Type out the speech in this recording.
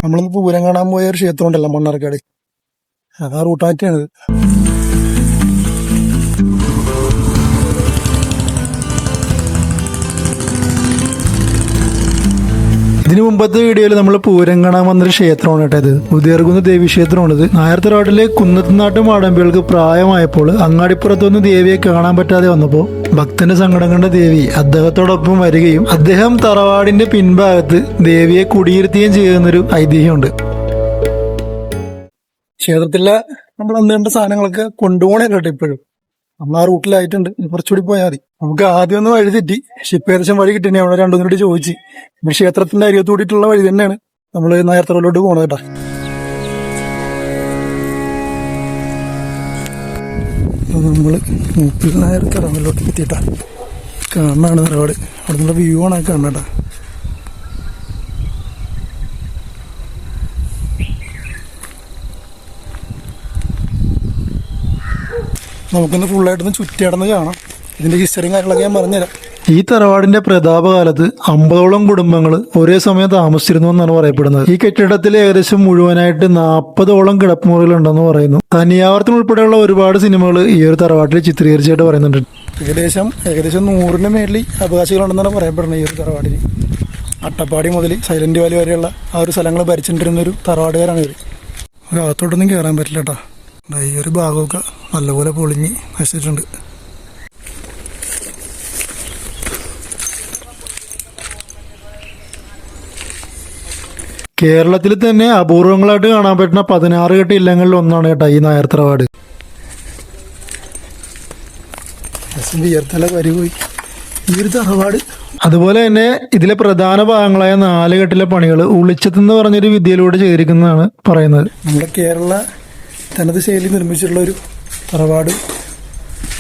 നമ്മളിന്ന് പൂരം കാണാൻ പോയ ഒരു ക്ഷേത്രം ഉണ്ടല്ലോ മണ്ണാർക്കാട്, അതാ റൂട്ടാറ്റാണിത്. ഇതിനു മുമ്പത്തെ വീഡിയോയിൽ നമ്മൾ പൂരം കാണാൻ വന്നൊരു ക്ഷേത്രമാണ് കേട്ടത്. ഉദയർകുന്ന് ദേവി ക്ഷേത്രമാണിത്. നായർത്തറവാട്ടിലെ കുന്നത്തുനാട്ട് മാടമ്പികൾക്ക് പ്രായമായപ്പോൾ അങ്ങാടിപ്പുറത്തൊന്നും ദേവിയെ കാണാൻ പറ്റാതെ വന്നപ്പോൾ ഭക്തന്റെ സങ്കടം കണ്ട ദേവി അദ്ദേഹത്തോടൊപ്പം വരികയും അദ്ദേഹം തറവാടിന്റെ പിൻഭാഗത്ത് ദേവിയെ കുടിയിരുത്തുകയും ചെയ്യുന്നൊരു ഐതിഹ്യമുണ്ട്. ക്ഷേത്രത്തിലെ നമ്മൾ അന്ന് കണ്ട സാധനങ്ങളൊക്കെ കൊണ്ടുപോകണേ കേട്ടോ. ഇപ്പോഴും നമ്മൾ ആ റൂട്ടിലായിട്ടുണ്ട്, കുറച്ചുകൂടി പോയാൽ മതി. നമുക്ക് ആദ്യം ഒന്ന് വഴി തെറ്റി, പക്ഷെ ഇപ്പൊ ഏകദേശം വഴി കിട്ടിനെ. അവിടെ രണ്ടുമൂടി ചോദിച്ച് പിന്നെ ക്ഷേത്രത്തിന്റെ അരികത്ത് കൂടിയിട്ടുള്ള വഴി തന്നെയാണ് നമ്മൾ നായർത്തറയിലോട്ട് പോണത് കേട്ടാ. നമ്മള് മൂപ്പിൽ നായർത്തറയിലോട്ട് എത്തിയിട്ടാ. കാണാണ് തറവാട്, അവിടെ നിന്നുള്ള വ്യൂ ആണ് കാണാട്ടാ. നമുക്കൊന്ന് ഫുള്ളായിട്ടൊന്ന് ചുറ്റിയടന്ന് കാണാം. ഇതിന്റെ ഹിസ്റ്ററിയും കാര്യങ്ങളൊക്കെ ഞാൻ പറഞ്ഞുതരാം. ഈ തറവാടിന്റെ പ്രതാപകാലത്ത് 50ഓളം കുടുംബങ്ങൾ ഒരേ സമയം താമസിച്ചിരുന്നു എന്നാണ് പറയപ്പെടുന്നത്. ഈ കെട്ടിടത്തിൽ ഏകദേശം മുഴുവനായിട്ട് 40ഓളം കിടപ്പുമുറികളുണ്ടെന്ന് പറയുന്നു. തനിയാവർത്തനം ഉൾപ്പെടെയുള്ള ഒരുപാട് സിനിമകൾ ഈ ഒരു തറവാട്ടിൽ ചിത്രീകരിച്ചായിട്ട് പറയുന്നുണ്ട്. ഏകദേശം 100ന് മേളിൽ അവകാശികളുണ്ടെന്നാണ് പറയപ്പെടുന്നത് ഈ ഒരു തറവാടിന്. അട്ടപ്പാടി മുതൽ സൈലന്റ് വാലി വരെയുള്ള ആ ഒരു സ്ഥലങ്ങൾ ഭരിച്ചിട്ടിരുന്ന ഒരു തറവാടുകാരാണ് ഇവർ. അകത്തോട്ടൊന്നും കയറാൻ പറ്റില്ല കേട്ടോ. ഈ ഒരു ഭാഗമൊക്കെ നല്ലപോലെ പൊളിഞ്ഞ് നശിച്ചിട്ടുണ്ട്. കേരളത്തിൽ തന്നെ അപൂർവങ്ങളായിട്ട് കാണാൻ പറ്റുന്ന 16 കെട്ട് ഇല്ലങ്ങളിൽ ഒന്നാണ് കേട്ടോ ഈ നായർത്തറവാട്. പോയി ഈ ഒരു തറവാട്. അതുപോലെ തന്നെ ഇതിലെ പ്രധാന ഭാഗങ്ങളായ 4 കെട്ടിലെ പണികൾ ഉളിച്ചത്തെന്ന് പറഞ്ഞൊരു വിദ്യയിലൂടെ ചെയ്തിരിക്കുന്നതാണ് പറയുന്നത്. നമ്മുടെ കേരള തനത് ശൈലി നിർമ്മിച്ചിട്ടുള്ള ഒരു തറവാട്